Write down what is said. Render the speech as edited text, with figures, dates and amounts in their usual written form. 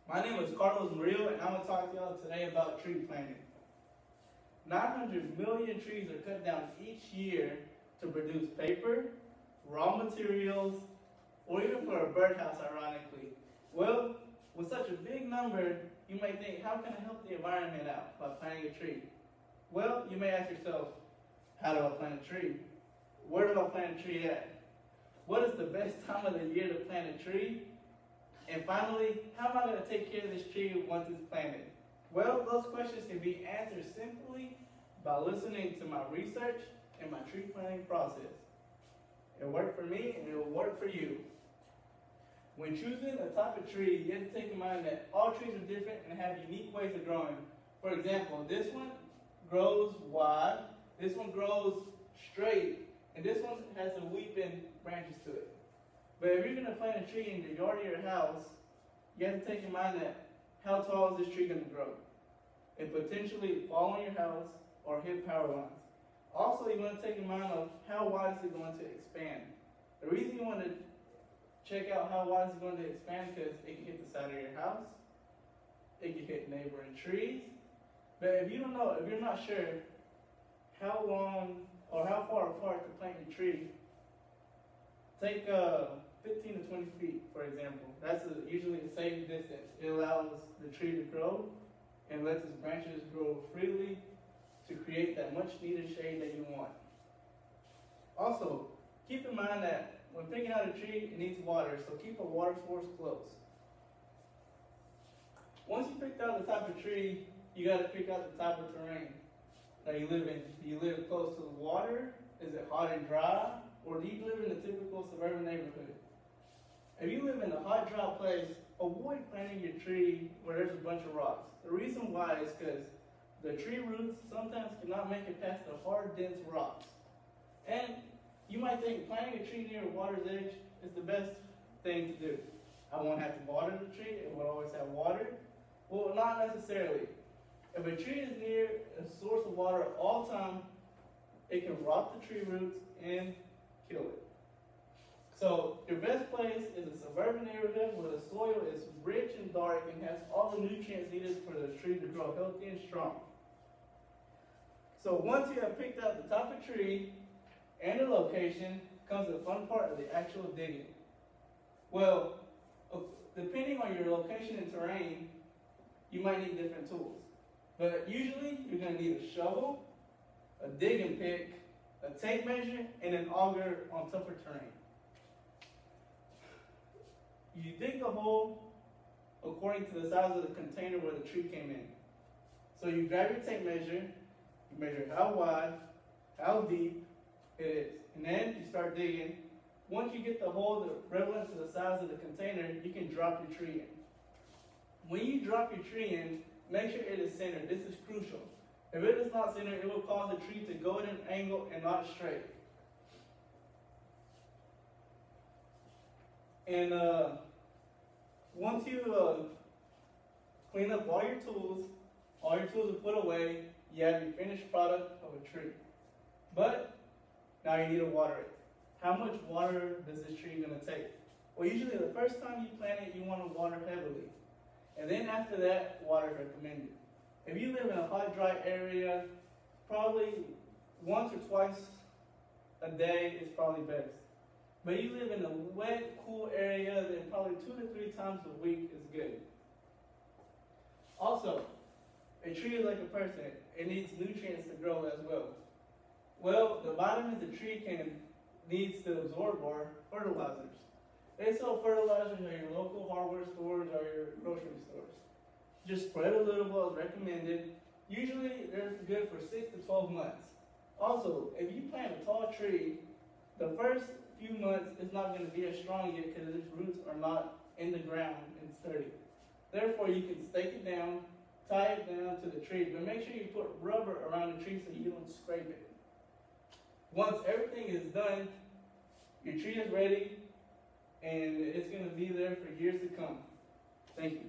My name is Carlos Murillo, and I'm going to talk to y'all today about tree planting. 900 million trees are cut down each year to produce paper, raw materials, or even for a birdhouse, ironically. Well, with such a big number, you may think, how can I help the environment out by planting a tree? Well, you may ask yourself, how do I plant a tree? Where do I plant a tree at? What is the best time of the year to plant a tree? And finally, how am I going to take care of this tree once it's planted? Well, those questions can be answered simply by listening to my research and my tree planting process. It worked for me and it will work for you. When choosing a type of tree, you have to take in mind that all trees are different and have unique ways of growing. For example, this one grows wide, this one grows straight, and this one has some weeping branches to it. But if you're going to plant a tree in the yard of your house, you have to take in mind that how tall is this tree going to grow? It potentially fall on your house or hit power lines. Also, you want to take in mind of how wide is it going to expand. The reason you want to check out how wide it's going to expand because it can hit the side of your house, it can hit neighboring trees. But if you don't know, if you're not sure how long or how far apart to plant your tree, take 15 to 20 feet, for example. That's usually a safe distance. It allows the tree to grow and lets its branches grow freely to create that much needed shade that you want. Also, keep in mind that when picking out a tree, it needs water, so keep a water source close. Once you picked out the type of tree, you got to pick out the type of terrain that you live in. Do you live close to the water? Is it hot and dry? Or do you live in a typical suburban neighborhood? If you live in a hot, dry place, avoid planting your tree where there's a bunch of rocks. The reason why is because the tree roots sometimes cannot make it past the hard, dense rocks. And you might think planting a tree near a water's edge is the best thing to do. I won't have to water the tree, it will always have water. Well, not necessarily. If a tree is near a source of water all the time, it can rot the tree roots and kill it. So your best place is a suburban neighborhood where the soil is rich and dark and has all the nutrients needed for the tree to grow healthy and strong. So once you have picked out the type of tree and the location, comes the fun part of the actual digging. Well, depending on your location and terrain, you might need different tools. But usually you're going to need a shovel, a digging pick, a tape measure, and an auger on tougher terrain. You dig the hole according to the size of the container where the tree came in. So you grab your tape measure, you measure how wide, how deep it is, and then you start digging. Once you get the hole relevant to the size of the container, you can drop your tree in. When you drop your tree in, make sure it is centered. This is crucial. If it is not centered, it will cause the tree to go at an angle and not straight. And once you clean up all your tools are put away, you have your finished product of a tree. But now you need to water it. How much water does this tree going to take? Well, usually the first time you plant it, you want to water heavily. And then after that, water is recommended. If you live in a hot, dry area, probably once or twice a day is probably best. But you live in a wet, cool area, then probably 2 to 3 times a week is good. Also, a tree is like a person. It needs nutrients to grow as well. Well, the vitamins the tree needs to absorb are fertilizers. They sell fertilizers at your local hardware stores or your grocery stores. Just spread a little as recommended. Usually they're good for 6 to 12 months. Also, if you plant a tall tree, the first few months it's not going to be as strong yet because its roots are not in the ground and sturdy. Therefore, you can stake it down, tie it down to the tree, but make sure you put rubber around the tree so you don't scrape it. Once everything is done, your tree is ready and it's going to be there for years to come. Thank you.